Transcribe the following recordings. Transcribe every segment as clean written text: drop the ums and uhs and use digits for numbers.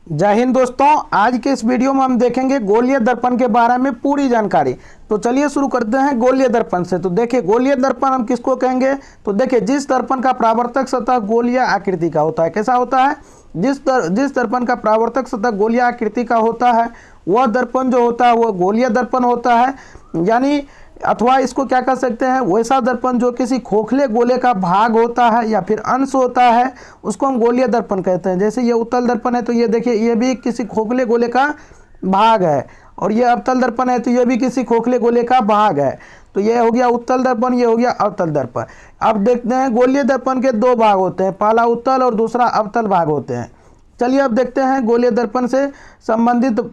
जय हिंद दोस्तों। आज के इस वीडियो में हम देखेंगे गोलीय दर्पण के बारे में पूरी जानकारी। तो चलिए शुरू करते हैं गोलीय दर्पण से। तो देखिए गोलीय दर्पण हम किसको कहेंगे, तो देखिए जिस दर्पण का परावर्तक सतह गोलीय आकृति का होता है। कैसा होता है? जिस दर्पण का परावर्तक सतह गोलीय आकृति का होता है वह दर्पण जो होता है वह गोलीय दर्पण होता है। यानी अथवा इसको क्या कर सकते हैं, वैसा दर्पण जो किसी खोखले गोले का भाग होता है या फिर अंश होता है उसको हम गोलीय दर्पण कहते हैं। जैसे ये उत्तल दर्पण है तो ये देखिए ये भी किसी खोखले गोले का भाग है, और ये अवतल दर्पण है तो ये भी किसी खोखले गोले का भाग है। तो ये हो गया उत्तल दर्पण, ये हो गया अवतल दर्पण। अब देखते हैं गोलीय दर्पण के दो भाग होते हैं, पहला उत्तल और दूसरा अवतल भाग होते हैं। चलिए अब देखते हैं गोलीय दर्पण से संबंधित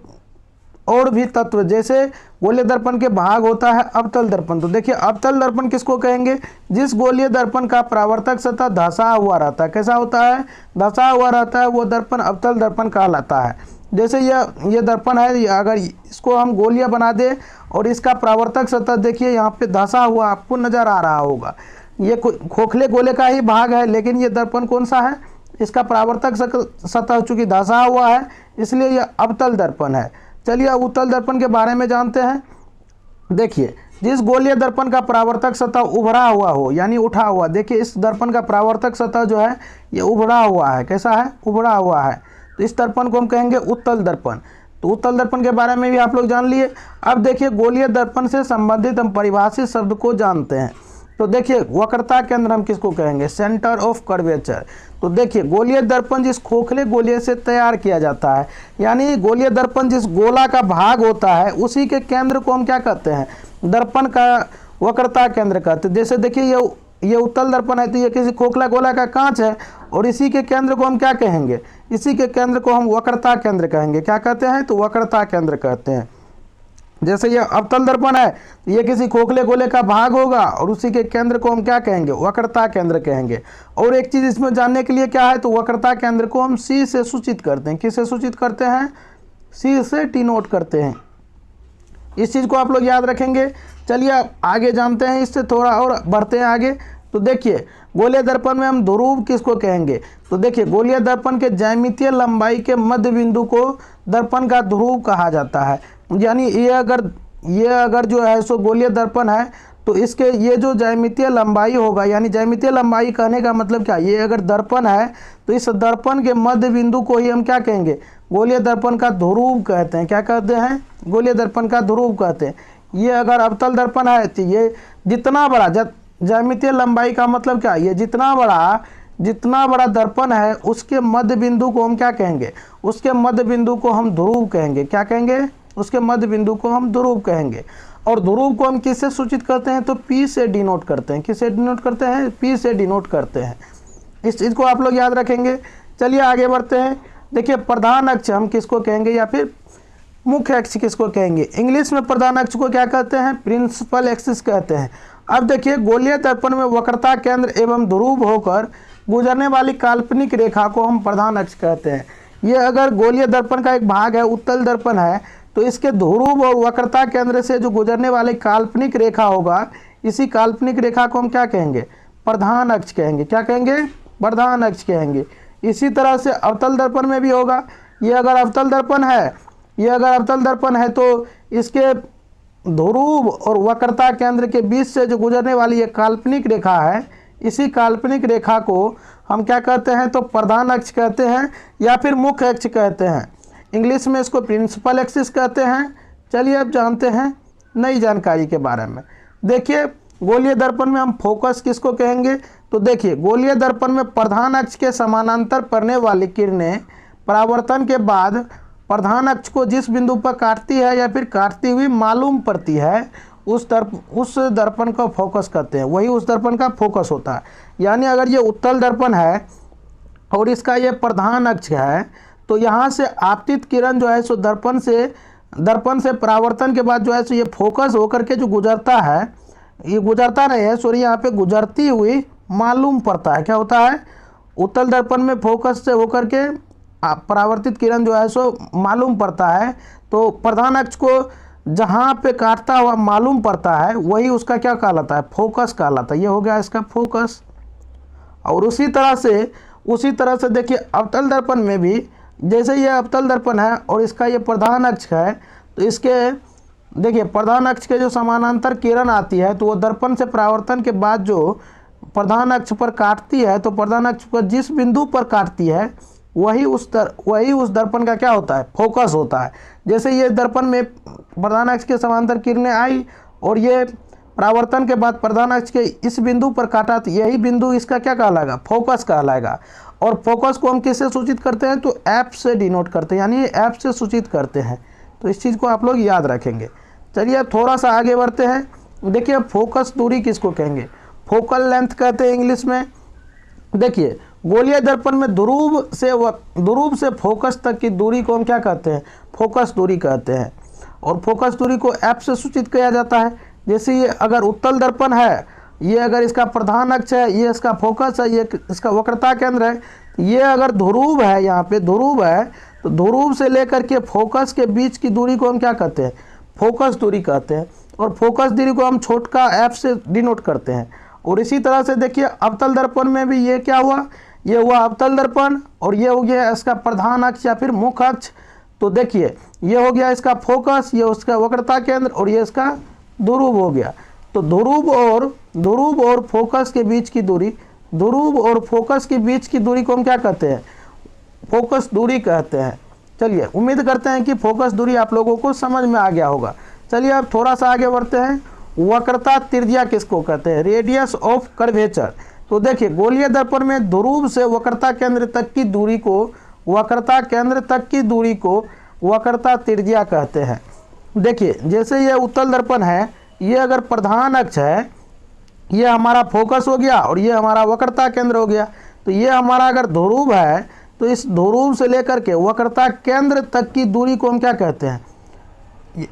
और भी तत्व। जैसे गोलीय दर्पण के भाग होता है अवतल दर्पण। तो देखिए अवतल दर्पण किसको कहेंगे, जिस गोलीय दर्पण का परावर्तक सतह धंसा हुआ रहता है। कैसा होता है? धंसा हुआ रहता है, वो दर्पण अवतल दर्पण कहलाता है। जैसे ये दर्पण है, अगर इसको हम गोलीय बना दें और इसका परावर्तक सतह देखिए यहाँ पे धंसा हुआ आपको नजर आ रहा होगा, ये खोखले गोले का ही भाग है, लेकिन ये दर्पण कौन सा है, इसका परावर्तक सतह चूंकि धंसा हुआ है इसलिए यह अवतल दर्पण है। चलिए अब उत्तल दर्पण के बारे में जानते हैं। देखिए जिस गोलीय दर्पण का परावर्तक सतह उभरा हुआ हो यानी उठा हुआ, देखिए इस दर्पण का परावर्तक सतह जो है ये उभरा हुआ है। कैसा है? उभरा हुआ है। तो इस दर्पण को हम कहेंगे उत्तल दर्पण। तो उत्तल दर्पण के बारे में भी आप लोग जान लिए। अब देखिए गोलीय दर्पण से संबंधित हम परिभाषित शब्द को जानते हैं। तो देखिए वक्रता केंद्र हम किसको कहेंगे, सेंटर ऑफ कर्वेचर। तो देखिए गोलीय दर्पण जिस खोखले गोले से तैयार किया जाता है, यानी गोलीय दर्पण जिस गोला का भाग होता है उसी के केंद्र को हम क्या कहते हैं, दर्पण का वक्रता केंद्र कहते हैं। जैसे देखिए ये उत्तल दर्पण है तो ये किसी खोखला गोला का कांच है, और इसी के केंद्र को हम क्या कहेंगे, इसी के केंद्र को हम वक्रता केंद्र कहेंगे। क्या कहते हैं? तो वक्रता केंद्र कहते हैं। जैसे ये अवतल दर्पण है तो ये किसी खोखले गोले का भाग होगा और उसी के केंद्र को हम क्या कहेंगे, वक्रता केंद्र कहेंगे। और एक चीज़ इसमें जानने के लिए क्या है, तो वक्रता केंद्र को हम सी से सूचित करते हैं। किससे सूचित करते हैं? सी से डिनोट करते हैं। इस चीज़ को आप लोग याद रखेंगे। चलिए अब आगे जानते हैं, इससे थोड़ा और बढ़ते हैं आगे। तो देखिए गोलीय दर्पण में हम ध्रुव किसको कहेंगे, तो देखिए गोलीय दर्पण के ज्यामितीय लंबाई के मध्य बिंदु को दर्पण का ध्रुव कहा जाता है। यानी ये अगर जो है सो गोलीय दर्पण है तो इसके ये जो ज्यामितीय लंबाई होगा, यानी ज्यामितीय लंबाई कहने का मतलब क्या, ये अगर दर्पण है तो इस दर्पण के मध्य बिंदु को ही हम क्या कहेंगे, गोलीय दर्पण का ध्रुव कहते हैं। क्या कहते हैं? गोलीय दर्पण का ध्रुव कहते हैं। ये अगर अवतल दर्पण है तो ये जितना बड़ा ज्यामितीय लंबाई का मतलब क्या, ये जितना बड़ा दर्पण है उसके मध्य बिंदु को हम क्या कहेंगे, उसके मध्य बिंदु को हम ध्रुव कहेंगे। क्या कहेंगे? उसके मध्य बिंदु को हम ध्रुव कहेंगे। और ध्रुव को हम किससे सूचित करते हैं, तो पी से डिनोट करते हैं। किससे डिनोट करते हैं? पी से डिनोट करते हैं। इस चीज़ को आप लोग याद रखेंगे। चलिए आगे बढ़ते हैं। देखिए प्रधान अक्ष हम किसको कहेंगे या फिर मुख्य अक्ष किसको कहेंगे। इंग्लिश में प्रधान अक्ष को क्या कहते हैं, प्रिंसिपल एक्सिस कहते हैं। अब देखिए गोलीय दर्पण में वक्रता केंद्र एवं ध्रुव होकर गुजरने वाली काल्पनिक रेखा को हम प्रधान अक्ष कहते हैं। ये अगर गोलीय दर्पण का एक भाग है, उत्तल दर्पण है, तो इसके ध्रुव और वक्रता केंद्र से जो गुजरने वाली काल्पनिक रेखा होगा, इसी काल्पनिक रेखा को हम क्या कहेंगे, प्रधान अक्ष कहेंगे। क्या कहेंगे? प्रधान अक्ष कहेंगे। इसी तरह से अवतल दर्पण में भी होगा। ये अगर अवतल दर्पण है तो इसके ध्रुव और वक्रता केंद्र के बीच से जो गुजरने वाली ये काल्पनिक रेखा है, इसी काल्पनिक रेखा को हम क्या कहते हैं, तो प्रधान अक्ष कहते हैं या फिर मुख्य अक्ष कहते हैं। इंग्लिश में इसको प्रिंसिपल एक्सिस कहते हैं। चलिए अब जानते हैं नई जानकारी के बारे में। देखिए गोलीय दर्पण में हम फोकस किसको कहेंगे, तो देखिए गोलीय दर्पण में प्रधान अक्ष के समानांतर पड़ने वाली किरणें परावर्तन के बाद प्रधान अक्ष को जिस बिंदु पर काटती है या फिर काटती हुई मालूम पड़ती है, उस दर्पण को फोकस कहते हैं। वही उस दर्पण का फोकस होता है। यानी अगर ये उत्तल दर्पण है और इसका ये प्रधान अक्ष है, तो यहाँ से आपतित किरण जो है सो दर्पण से परावर्तन के बाद जो है सो ये फोकस होकर के जो गुजरता है, ये गुजरता नहीं है सॉरी, यहाँ पे गुजरती हुई मालूम पड़ता है। क्या होता है? उत्तल दर्पण में फोकस से होकर के परावर्तित किरण जो है सो मालूम पड़ता है, तो प्रधान अक्ष को जहाँ पे काटता हुआ मालूम पड़ता है वही उसका क्या कहलाता है, फोकस कहलाता है। ये हो गया इसका फोकस। और उसी तरह से देखिए अवतल दर्पण में भी जैसे ये अवतल दर्पण है और इसका ये प्रधान अक्ष है, तो इसके देखिए प्रधान अक्ष के जो समानांतर किरण आती है तो वो दर्पण से परावर्तन के बाद जो प्रधान अक्ष पर काटती है, तो प्रधान अक्ष पर जिस बिंदु पर काटती है वही उस दर्पण का क्या होता है, फोकस होता है। जैसे ये दर्पण में प्रधान अक्ष के समांतर किरणें आई और ये परावर्तन के बाद प्रधान अक्ष के इस बिंदु पर काटा, तो यही बिंदु इसका क्या कहलाएगा, फोकस कहलाएगा। और फोकस को हम किससे सूचित करते हैं, तो एफ से डिनोट करते हैं, यानी एफ से सूचित करते हैं। तो इस चीज़ को आप लोग याद रखेंगे। चलिए अब थोड़ा सा आगे बढ़ते हैं। देखिए फोकस दूरी किसको कहेंगे, फोकल लेंथ कहते हैं इंग्लिश में। देखिए गोलीय दर्पण में ध्रुव से फोकस तक की दूरी को हम क्या कहते हैं, फोकस दूरी कहते हैं। और फोकस दूरी को एफ से सूचित किया जाता है। जैसे ये अगर उत्तल दर्पण है, ये अगर इसका प्रधान अक्ष है, ये इसका फोकस है, ये इसका वक्रता केंद्र है, ये अगर ध्रुव है, यहाँ पे ध्रुव है, तो ध्रुव से लेकर के फोकस के बीच की दूरी को हम क्या कहते हैं, फोकस दूरी कहते हैं। और फोकस दूरी को हम छोटका एफ से डिनोट करते हैं। और इसी तरह से देखिए अवतल दर्पण में भी ये क्या हुआ, ये हुआ अवतल दर्पण और ये हो गया इसका प्रधान अक्ष या फिर मुख्य अक्ष। तो देखिए ये हो गया इसका फोकस, ये उसका वक्रता केंद्र और ये इसका ध्रुव हो गया। तो ध्रुव और फोकस के बीच की दूरी, ध्रुव और फोकस के बीच की दूरी को हम क्या कहते हैं, फोकस दूरी कहते हैं। चलिए उम्मीद करते हैं कि फोकस दूरी आप लोगों को समझ में आ गया होगा। चलिए अब थोड़ा सा आगे बढ़ते हैं। वक्रता त्रिज्या किसको कहते हैं, रेडियस ऑफ कर्वेचर। तो देखिए गोलीय दर्पण में ध्रुव से वक्रता केंद्र तक की दूरी को, वक्रता केंद्र तक की दूरी को वक्रता त्रिज्या कहते हैं। देखिए जैसे ये उत्तल दर्पण है, ये अगर प्रधान अक्ष है, ये हमारा फोकस हो गया और ये हमारा वक्रता केंद्र हो गया। तो ये हमारा अगर ध्रुव है, तो इस ध्रुव से लेकर के वक्रता केंद्र तक की दूरी को हम क्या कहते हैं,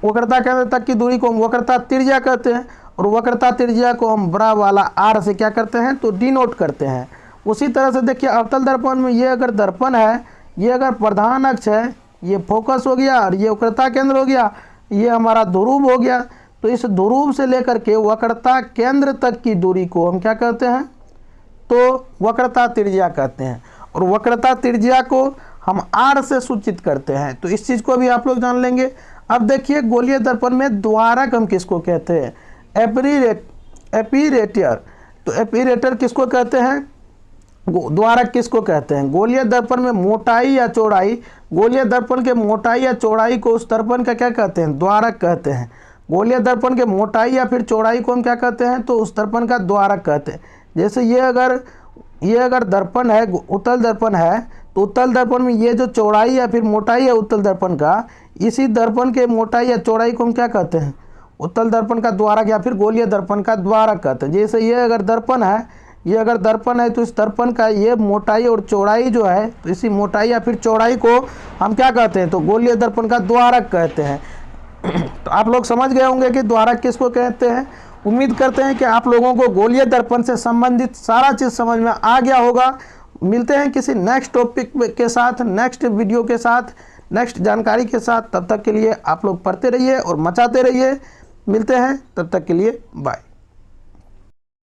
वक्रता केंद्र तक की दूरी को हम वक्रता त्रिज्या कहते हैं। और वक्रता त्रिज्या को हम बड़ा वाला आर से क्या करते हैं, तो डिनोट करते हैं। उसी तरह से देखिए अवतल दर्पण में ये अगर दर्पण है, ये अगर प्रधान अक्ष है, ये फोकस हो गया और ये वक्रता केंद्र हो गया, ये हमारा ध्रुव हो गया। तो इस ध्रुव से लेकर के वक्रता केंद्र तक की दूरी को हम क्या कहते हैं, तो वक्रता त्रिज्या कहते हैं। और वक्रता त्रिज्या को हम आर से सूचित करते हैं। तो इस चीज़ को भी आप लोग जान लेंगे। अब देखिए गोलीय दर्पण में द्वारक हम किसको कहते हैं, एपीरेटर। तो एपीरेटर किसको कहते हैं, द्वारक किसको कहते हैं। गोलीय दर्पण में मोटाई या चौड़ाई, गोलीय दर्पण के मोटाई या चौड़ाई को उस दर्पण का क्या कहते हैं, द्वारक कहते हैं। गोलीय दर्पण के मोटाई या फिर चौड़ाई को हम क्या कहते हैं, तो उस दर्पण का द्वारक कहते हैं। जैसे ये अगर दर्पण है, उत्तल दर्पण है, तो उत्तल दर्पण में ये जो चौड़ाई या फिर मोटाई है उत्तल दर्पण का, इसी दर्पण के मोटाई या चौड़ाई को हम क्या कहते हैं, उत्तल दर्पण का द्वारक या फिर गोलीय दर्पण का द्वारक कहते हैं। जैसे ये अगर दर्पण है, ये अगर दर्पण है, तो इस दर्पण का ये मोटाई और चौड़ाई जो है, तो इसी मोटाई या फिर चौड़ाई को हम क्या कहते हैं, तो गोलीय दर्पण का द्वारक कहते हैं। तो आप लोग समझ गए होंगे कि द्वारक किसको कहते हैं। उम्मीद करते हैं कि आप लोगों को गोलीय दर्पण से संबंधित सारा चीज़ समझ में आ गया होगा। मिलते हैं किसी नेक्स्ट टॉपिक के साथ, नेक्स्ट वीडियो के साथ, नेक्स्ट जानकारी के साथ। तब तक के लिए आप लोग पढ़ते रहिए और मचाते रहिए। मिलते हैं, तब तक के लिए बाय।